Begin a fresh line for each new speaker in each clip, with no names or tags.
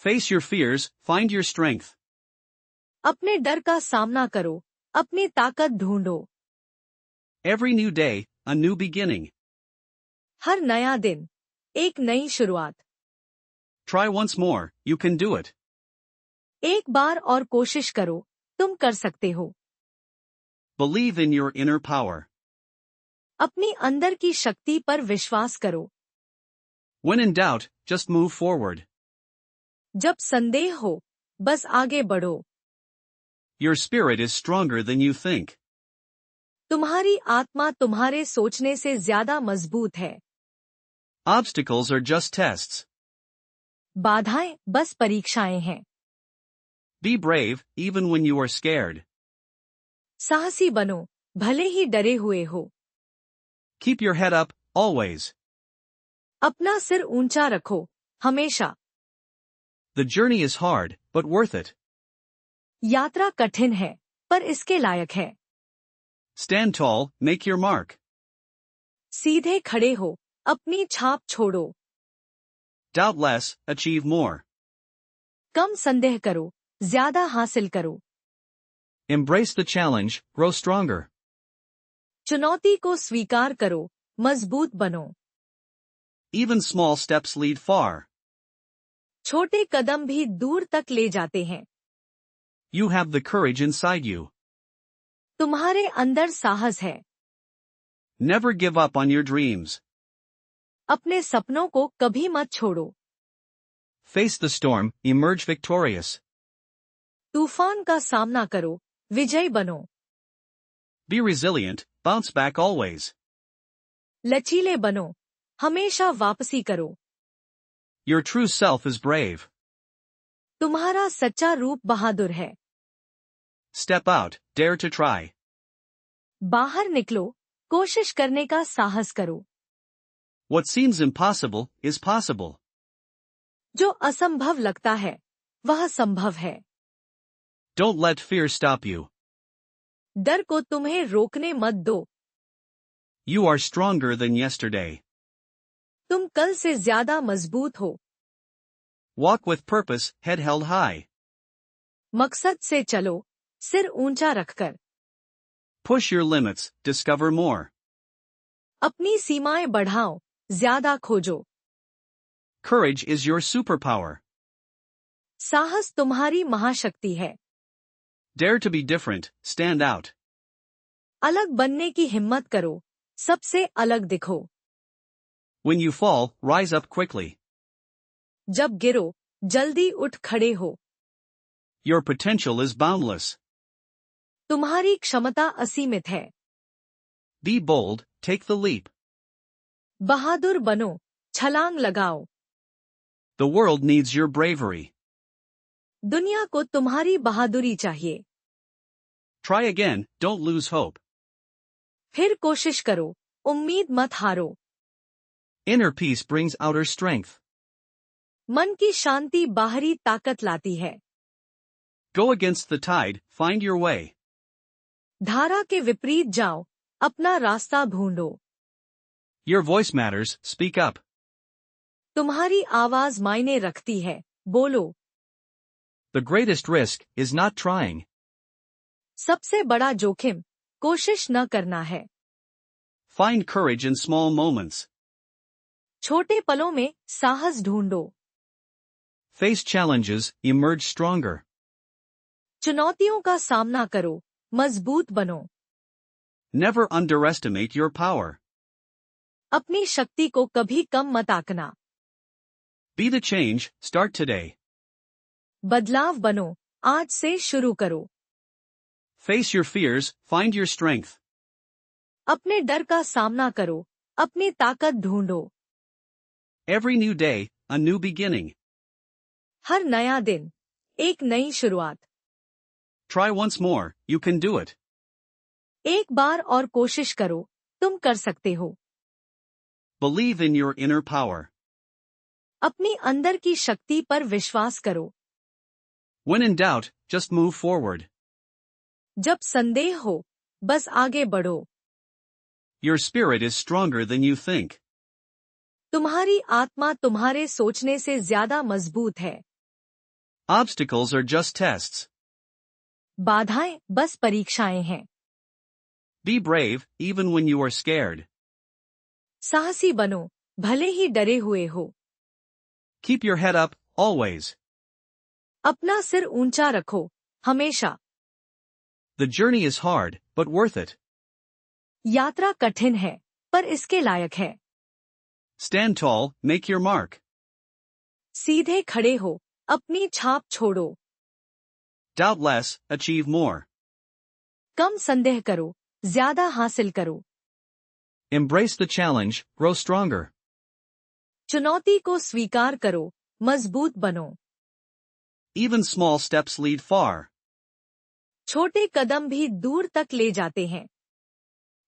Face your fears, find your strength.
अपने डर का सामना करो, अपनी ताकत ढूंढो।
Every new day, a new beginning.
हर नया दिन एक नई शुरुआत।
Try once more, you can do it.
एक बार और कोशिश करो, तुम कर सकते हो।
Believe in your inner power.
अपनी अंदर की शक्ति पर विश्वास करो।
When in doubt, just move forward.
जब संदेह हो, बस आगे बढ़ो।
Your spirit is stronger than you think.
तुम्हारी आत्मा तुम्हारे सोचने से ज्यादा मजबूत है।
Obstacles are just tests.
बाधाएं बस परीक्षाएं हैं।
Be brave, even when you are scared.
साहसी बनो, भले ही डरे हुए हो।
Keep your head up, always.
अपना सिर ऊंचा रखो, हमेशा।
The journey is hard, but worth it.
यात्रा कठिन है, पर इसके लायक है।
Stand tall, make your mark.
सीधे खड़े हो, अपनी छाप छोड़ो।
Doubt less, achieve more.
कम संदेह करो, ज्यादा हासिल करो।
Embrace the challenge, grow stronger.
चुनौती को स्वीकार करो, मजबूत बनो।
Even small steps lead far.
छोटे कदम भी दूर तक ले जाते हैं।
You have the courage inside you.
तुम्हारे अंदर साहस है।
Never give up on your dreams.
अपने सपनों को कभी मत छोड़ो।
Face the storm, emerge victorious.
तूफान का सामना करो, विजयी बनो।
Be resilient, bounce back always.
लचीले बनो, हमेशा वापसी करो।
Your true self is brave.
तुम्हारा सच्चा रूप बहादुर है।
Step out, dare to try.
बाहर निकलो, कोशिश करने का साहस करो।
What seems impossible is possible.
जो असंभव लगता है, वह संभव है।
Don't let fear stop you.
डर को तुम्हें रोकने मत दो।
You are stronger than yesterday.
तुम कल से ज्यादा मजबूत हो।
Walk with purpose, head held high.
मकसद से चलो, सिर ऊंचा रखकर।
Push your limits, discover more.
अपनी सीमाएं बढ़ाओ, ज्यादा खोजो।
Courage is your superpower.
साहस तुम्हारी महाशक्ति है।
Dare to be different, stand out.
अलग बनने की हिम्मत करो, सबसे अलग दिखो।
When you fall, rise up quickly.
जब गिरो, जल्दी उठ खड़े हो।
Your potential is boundless.
तुम्हारी क्षमता असीमित है।
Be bold, take the leap.
बहादुर बनो, छलांग लगाओ।
The world needs your bravery.
दुनिया को तुम्हारी बहादुरी चाहिए।
Try again, don't lose hope.
फिर कोशिश करो, उम्मीद मत हारो।
Inner peace brings outer strength.
मन की शांति बाहरी ताकत लाती है।
Go against the tide, find your way.
धारा के विपरीत जाओ, अपना रास्ता ढूंढो।
Your voice matters, speak up.
तुम्हारी आवाज मायने रखती है, बोलो।
The greatest risk is not trying.
सबसे बड़ा जोखिम कोशिश न करना है।
Find courage in small moments.
छोटे पलों में साहस ढूंढो।
Face challenges, emerge stronger.
चुनौतियों का सामना करो, मजबूत बनो।
Never underestimate your power.
अपनी शक्ति को कभी कम मत आंकना।
Be the change, start today.
बदलाव बनो, आज से शुरू करो।
Face your fears, find your strength.
अपने डर का सामना करो, अपनी ताकत ढूंढो।
Every new day, a new beginning.
हर नया दिन एक नई शुरुआत।
Try once more, you can do it.
एक बार और कोशिश करो, तुम कर सकते हो।
Believe in your inner power.
अपनी अंदर की शक्ति पर विश्वास करो।
When in doubt, just move forward.
जब संदेह हो, बस आगे बढ़ो।
Your spirit is stronger than you think.
तुम्हारी आत्मा तुम्हारे सोचने से ज्यादा मजबूत है।
Obstacles are just tests.
बाधाएं बस परीक्षाएं हैं।
Be brave, even when you are scared.
साहसी बनो, भले ही डरे हुए हो।
Keep your head up, always.
अपना सिर ऊंचा रखो, हमेशा।
The journey is hard, but worth it.
यात्रा कठिन है, पर इसके लायक है।
Stand tall, make your mark.
सीधे खड़े हो, अपनी छाप छोड़ो।
Doubt less, achieve more.
कम संदेह करो, ज्यादा हासिल करो।
Embrace the challenge, grow stronger.
चुनौती को स्वीकार करो, मजबूत बनो।
Even small steps lead far.
छोटे कदम भी दूर तक ले जाते हैं।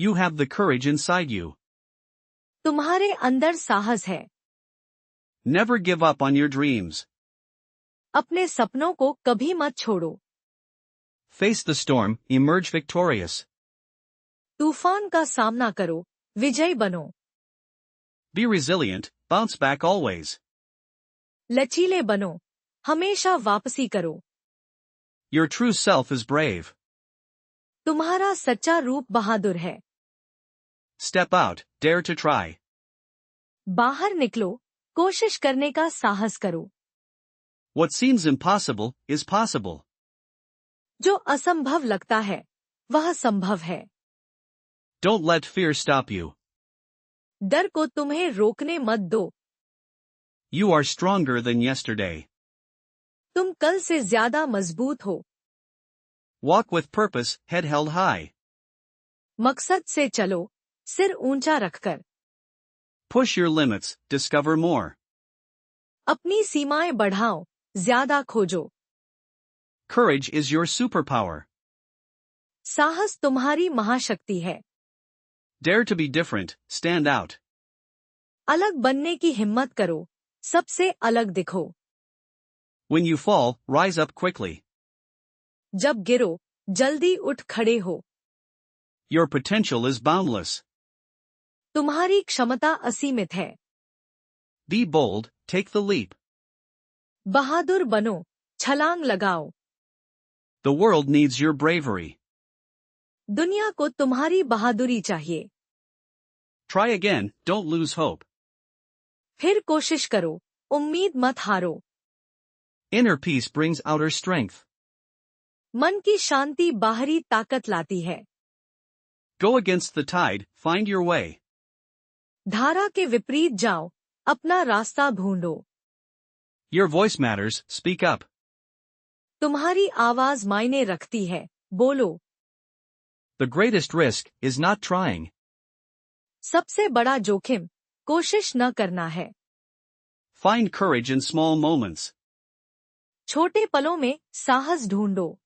You have the courage inside you.
तुम्हारे अंदर साहस है।
Never give up on your dreams.
अपने सपनों को कभी मत छोड़ो।
Face the storm, emerge victorious.
तूफान का सामना करो, विजयी बनो।
Be resilient, bounce back always.
लचीले बनो, हमेशा वापसी करो।
Your true self is brave.
तुम्हारा सच्चा रूप बहादुर है।
Step out, dare to try.
बाहर निकलो, कोशिश करने का साहस करो।
What seems impossible is possible.
जो असंभव लगता है, वह संभव है।
Don't let fear stop you.
डर को तुम्हें रोकने मत दो।
You are stronger than yesterday.
तुम कल से ज्यादा मजबूत हो।
Walk with purpose, head held high.
मकसद से चलो, सिर ऊंचा रखकर।
Push your limits, discover more.
अपनी सीमाएं बढ़ाओ, ज्यादा खोजो।
Courage is your superpower.
साहस तुम्हारी महाशक्ति है।
Dare to be different, stand out.
अलग बनने की हिम्मत करो, सबसे अलग दिखो।
When you fall, rise up quickly.
जब गिरो, जल्दी उठ खड़े हो।
Your potential is boundless.
तुम्हारी क्षमता असीमित है।
Be bold, take the leap.
बहादुर बनो, छलांग लगाओ।
The world needs your bravery.
दुनिया को तुम्हारी बहादुरी चाहिए।
Try again, don't lose hope.
फिर कोशिश करो, उम्मीद मत हारो।
Inner peace brings outer strength.
मन की शांति बाहरी ताकत लाती है।
Go against the tide, find your way.
धारा के विपरीत जाओ, अपना रास्ता ढूंढो।
Your voice matters, speak up.
तुम्हारी आवाज मायने रखती है, बोलो।
The greatest risk is not trying.
सबसे बड़ा जोखिम, कोशिश न करना है।
Find courage in small moments.
छोटे पलों में साहस ढूंढो।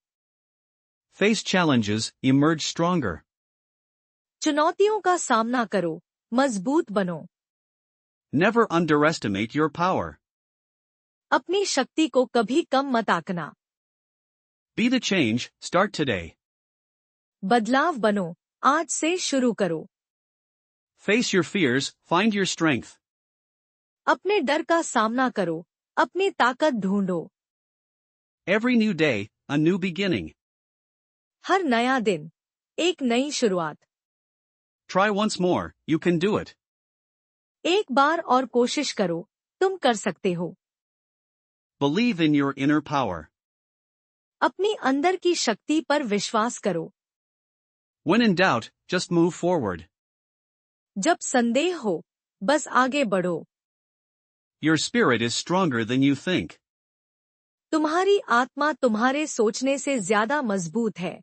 Face challenges, emerge stronger.
चुनौतियों का सामना करो, मजबूत बनो।
Never underestimate your power.
अपनी शक्ति को कभी कम मत आंकना।
Be the change, start today.
बदलाव बनो, आज से शुरू करो।
Face your fears, find your strength.
अपने डर का सामना करो, अपनी ताकत ढूंढो।
Every new day, a new beginning.
हर नया दिन, एक नई शुरुआत।
Try once more, you can do it.
एक बार और कोशिश करो, तुम कर सकते हो।
Believe in your inner power.
अपनी अंदर की शक्ति पर विश्वास करो।
When in doubt, just move forward.
जब संदेह हो, बस आगे बढ़ो।
Your spirit is stronger than you think.
तुम्हारी आत्मा तुम्हारे सोचने से ज्यादा मजबूत है।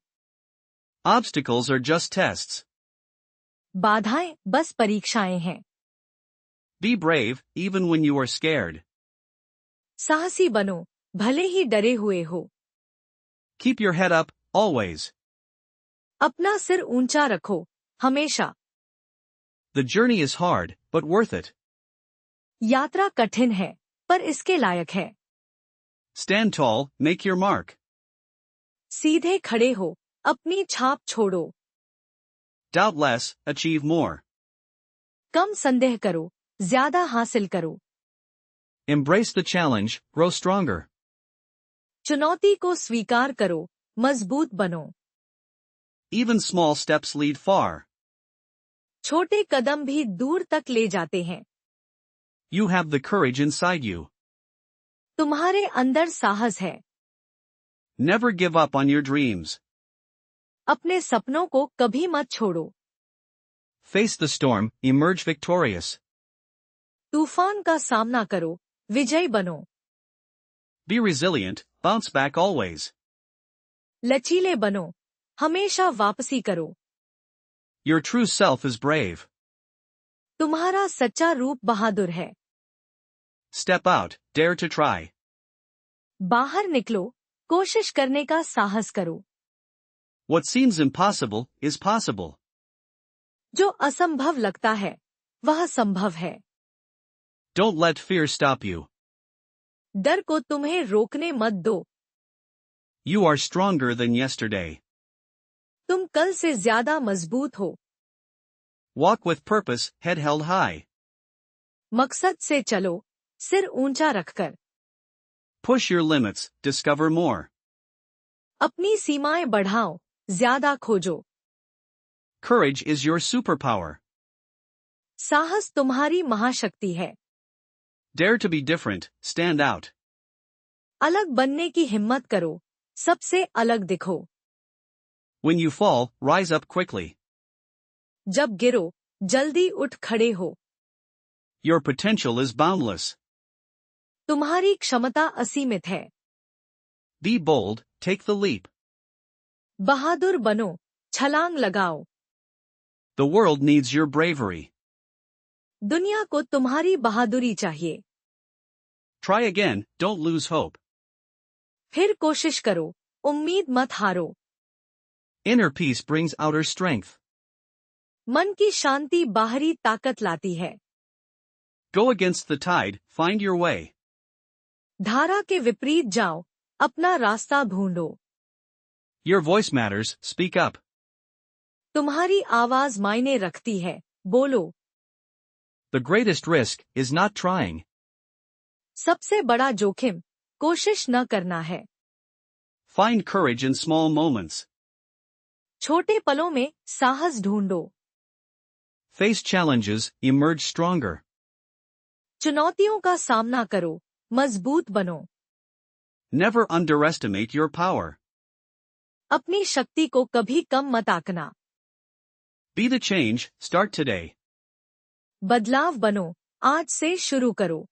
Obstacles are just tests.
बाधाएं बस परीक्षाएं हैं।
Be brave, even when you are scared.
साहसी बनो, भले ही डरे हुए हो।
Keep your head up, always.
अपना सिर ऊंचा रखो, हमेशा।
The journey is hard, but worth it.
यात्रा कठिन है, पर इसके लायक है।
Stand tall, make your mark.
सीधे खड़े हो, अपनी छाप छोड़ो।
Doubt less, achieve more.
कम संदेह करो, ज्यादा हासिल करो।
Embrace the challenge, grow stronger.
चुनौती को स्वीकार करो, मजबूत बनो।
Even small steps lead far.
छोटे कदम भी दूर तक ले जाते हैं।
You have the courage inside you.
तुम्हारे अंदर साहस है।
Never give up on your dreams.
अपने सपनों को कभी मत छोड़ो।
Face the storm, emerge victorious.
तूफान का सामना करो, विजयी बनो।
Be resilient, bounce back always.
लचीले बनो, हमेशा वापसी करो।
Your true self is brave.
तुम्हारा सच्चा रूप बहादुर है।
Step out, dare to try.
बाहर निकलो, कोशिश करने का साहस करो।
What seems impossible is possible.
जो असंभव लगता है वह संभव है।
Don't let fear stop you.
डर को तुम्हें रोकने मत दो।
You are stronger than yesterday.
तुम कल से ज्यादा मजबूत हो।
Walk with purpose, head held high.
मकसद से चलो, सिर ऊंचा रखकर।
Push your limits, discover more.
अपनी सीमाएं बढ़ाओ, ज्यादा खोजो।
Courage is your superpower.
साहस तुम्हारी महाशक्ति है।
Dare to be different, stand out.
अलग बनने की हिम्मत करो, सबसे अलग दिखो।
When you fall, rise up quickly.
जब गिरो, जल्दी उठ खड़े हो।
Your potential is boundless.
तुम्हारी क्षमता असीमित है।
Be bold, take the leap.
बहादुर बनो, छलांग लगाओ।
The world needs your bravery.
दुनिया को तुम्हारी बहादुरी चाहिए।
Try again, don't lose hope.
फिर कोशिश करो, उम्मीद मत हारो।
Inner peace brings outer strength.
मन की शांति बाहरी ताकत लाती है।
Go against the tide, find your way.
धारा के विपरीत जाओ, अपना रास्ता ढूंढो।
Your voice matters, speak up.
तुम्हारी आवाज मायने रखती है, बोलो।
The greatest risk is not trying.
सबसे बड़ा जोखिम कोशिश न करना है।
Find courage in small moments.
छोटे पलों में साहस ढूंढो।
Face challenges, emerge stronger.
चुनौतियों का सामना करो, मजबूत बनो।
Never underestimate your power.
अपनी शक्ति को कभी कम मत आंकना।
Be the change, start today.
बदलाव बनो, आज से शुरू करो।